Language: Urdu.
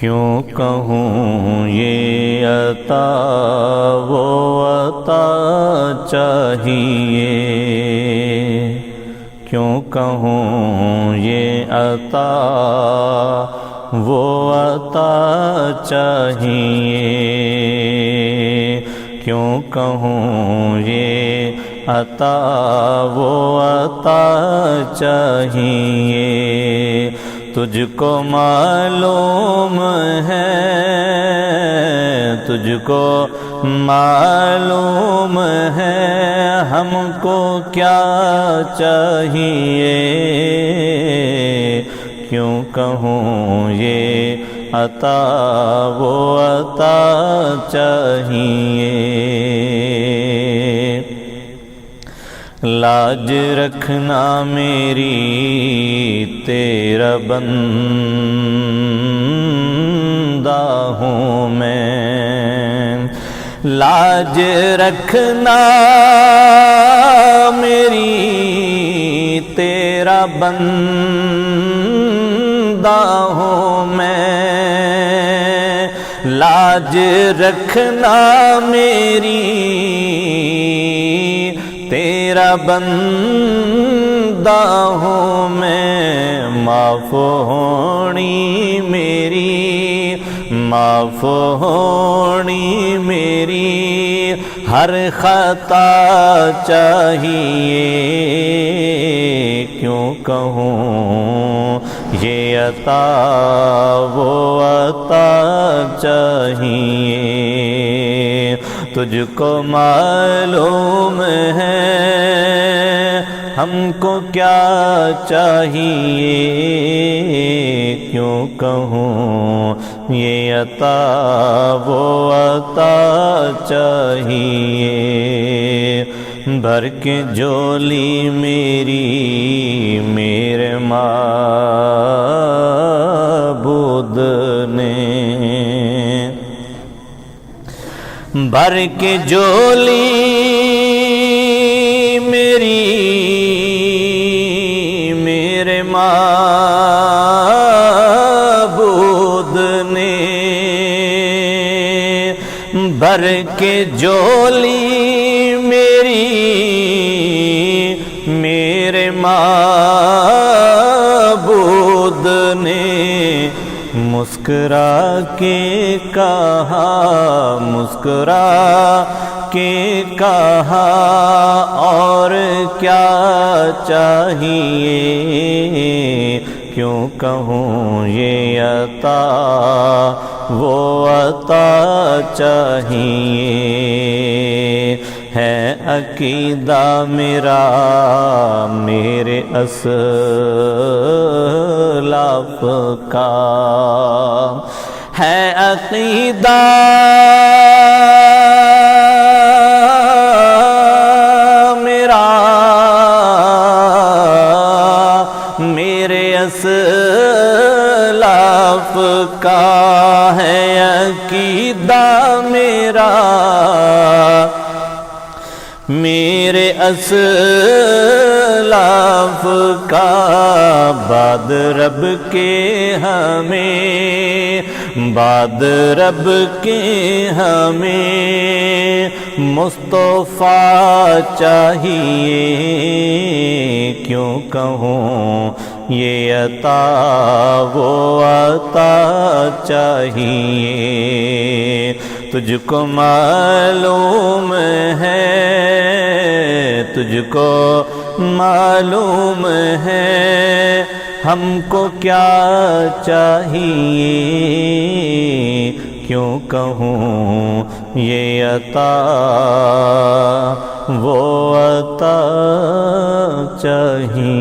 کیوں کہوں یہ عطا وہ عطا چاہیے، کیوں کہوں یہ عطا وہ عطا چاہیے، کیوں کہوں یہ عطا وہ عطا چاہیے۔ تجھ کو معلوم ہے، تجھ کو معلوم ہے ہم کو کیا چاہیے، کیوں کہوں یہ عطا وہ عطا چاہیے۔ لاج رکھنا میری تیرا بندہ ہوں میں، لاج رکھنا میری تیرا بندہ ہوں میں، لاج رکھنا میری تیرا بندہ ہوں میں، معاف ہونی میری، معاف ہونی میری ہر خطا چاہیے، کیوں کہوں یہ عطا وہ عطا چاہیے۔ تجھ کو معلوم ہے ہم کو کیا چاہیے، کیوں کہوں یہ عطا وہ عطا چاہیے۔ بھر کے جھولی میری میرے معبود نے، بھر کے جھولی میری میرے معبود نے، بھر کے جھولی میری میرے معبود نے، مسکرا کے کہا، مسکرا کے کہا اور کیا چاہیے، کیوں کہوں یہ عطا وہ عطا چاہیے۔ ہے عقیدہ میرا میرے اسلاف کا، ہے عقیدہ میرا میرے اسلاف کا، ہے عقیدہ میرا میرے اسلاف کا، بعد رب کے ہمیں، بعد رب کے ہمیں مصطفیٰ چاہیے، کیوں کہوں یہ عطا وہ عطا چاہیے۔ تجھ کو معلوم ہے، تجھ کو معلوم ہے ہم کو کیا چاہیے، کیوں کہوں یہ عطا وہ عطا چاہیے۔